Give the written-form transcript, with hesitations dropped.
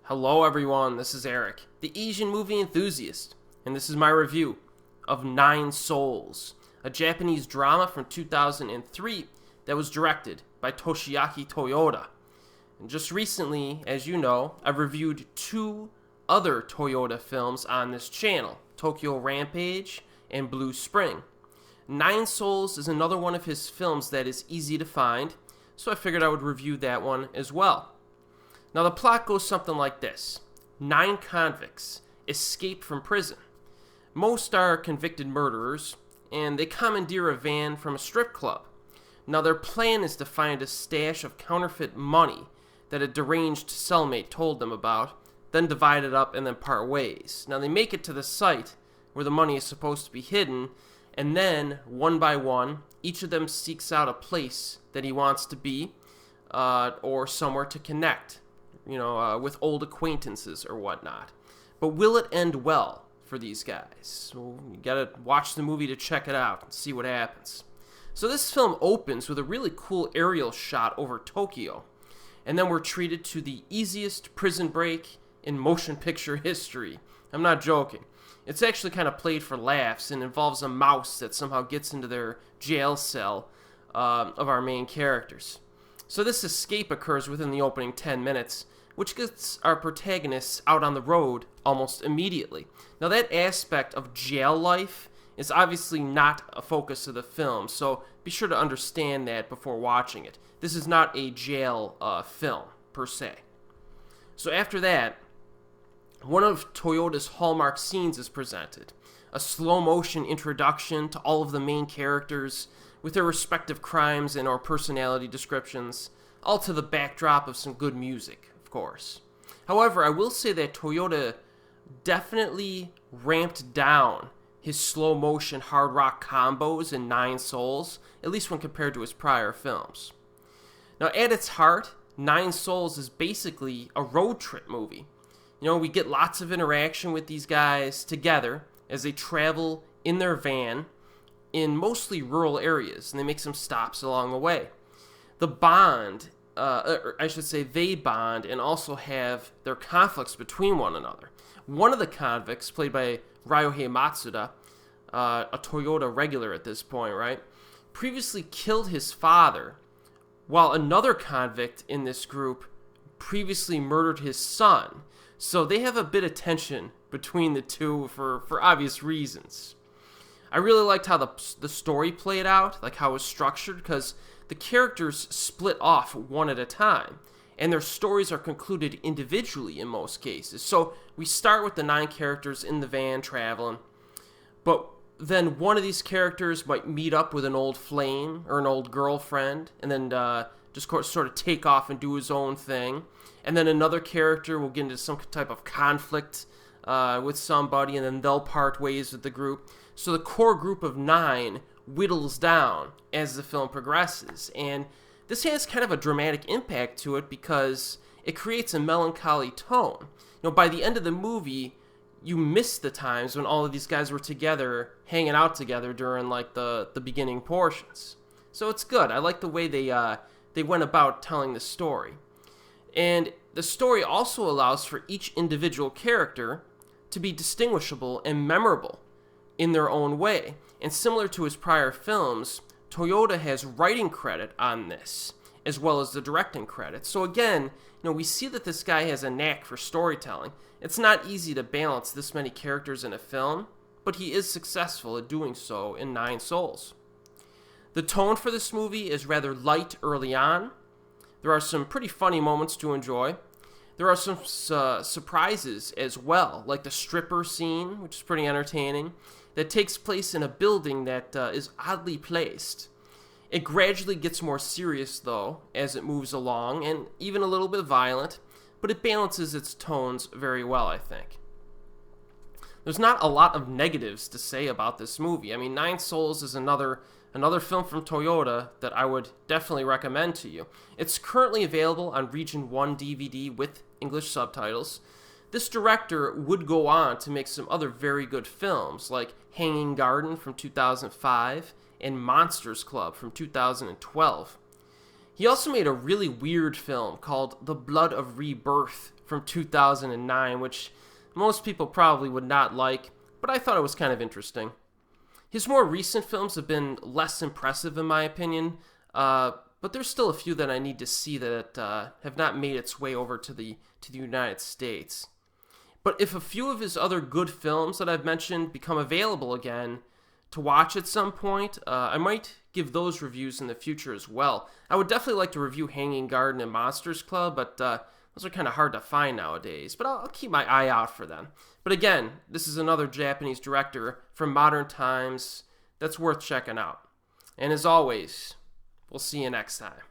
Hello everyone, this is Erik, the Asian movie enthusiast, and this is my review of Nine Souls, a Japanese drama from 2003 that was directed by Toshiaki Toyoda. And just recently, as you know, I've reviewed two other Toyoda films on this channel, Tokyo Rampage and Blue Spring. Nine Souls is another one of his films that is easy to find, so I figured I would review that one as well. Now the plot goes something like this. 9 convicts escape from prison. Most are convicted murderers, and they commandeer a van from a strip club. Now their plan is to find a stash of counterfeit money that a deranged cellmate told them about, then divide it up and then part ways. Now they make it to the site where the money is supposed to be hidden, and then, one by one, each of them seeks out a place that he wants to be, or somewhere to connect, with old acquaintances or whatnot. But will it end well for these guys? So you gotta watch the movie to check it out and see what happens. So this film opens with a really cool aerial shot over Tokyo, and then we're treated to the easiest prison break in motion picture history. I'm not joking. It's actually kind of played for laughs and involves a mouse that somehow gets into their jail cell of our main characters. So this escape occurs within the opening 10 minutes, which gets our protagonists out on the road almost immediately. Now that aspect of jail life is obviously not a focus of the film, so be sure to understand that before watching it. This is not a jail film, per se. So after that, one of Toyoda's hallmark scenes is presented. A slow-motion introduction to all of the main characters with their respective crimes and or personality descriptions, all to the backdrop of some good music, of course. However, I will say that Toyoda definitely ramped down his slow-motion hard rock combos in Nine Souls, at least when compared to his prior films. Now, at its heart, Nine Souls is basically a road trip movie. We get lots of interaction with these guys together as they travel in their van in mostly rural areas, and they make some stops along the way. The bond, they bond and also have their conflicts between one another. One of the convicts, played by Ryohei Matsuda, a Toyota regular at this point, right, previously killed his father, while another convict in this group previously murdered his son. So they have a bit of tension between the two for obvious reasons. I really liked how the story played out, like how it was structured, because the characters split off one at a time, and their stories are concluded individually in most cases. So we start with the 9 characters in the van traveling, but then one of these characters might meet up with an old flame or an old girlfriend, and then just sort of take off and do his own thing. And then another character will get into some type of conflict with somebody, and then they'll part ways with the group. So the core group of 9 whittles down as the film progresses. And this has kind of a dramatic impact to it because it creates a melancholy tone. By the end of the movie, you miss the times when all of these guys were together, hanging out together during like the beginning portions. So it's good. I like the way they went about telling the story. And the story also allows for each individual character to be distinguishable and memorable in their own way. And similar to his prior films, Toyoda has writing credit on this, as well as the directing credit. So again, we see that this guy has a knack for storytelling. It's not easy to balance this many characters in a film, but he is successful at doing so in Nine Souls. The tone for this movie is rather light early on. There are some pretty funny moments to enjoy. There are some surprises as well, like the stripper scene, which is pretty entertaining, that takes place in a building that is oddly placed. It gradually gets more serious, though, as it moves along, and even a little bit violent, but it balances its tones very well, I think. There's not a lot of negatives to say about this movie. I mean, Nine Souls is another film from Toyoda that I would definitely recommend to you. It's currently available on Region 1 DVD with English subtitles. This director would go on to make some other very good films, like Hanging Garden from 2005 and Monsters Club from 2012. He also made a really weird film called The Blood of Rebirth from 2009, which most people probably would not like, but I thought it was kind of interesting. His more recent films have been less impressive in my opinion, but there's still a few that I need to see that have not made its way over to the United States. But if a few of his other good films that I've mentioned become available again to watch at some point, I might give those reviews in the future as well. I would definitely like to review Hanging Garden and Monsters Club, but those are kind of hard to find nowadays. But I'll keep my eye out for them. But again, this is another Japanese director from modern times that's worth checking out. And as always, we'll see you next time.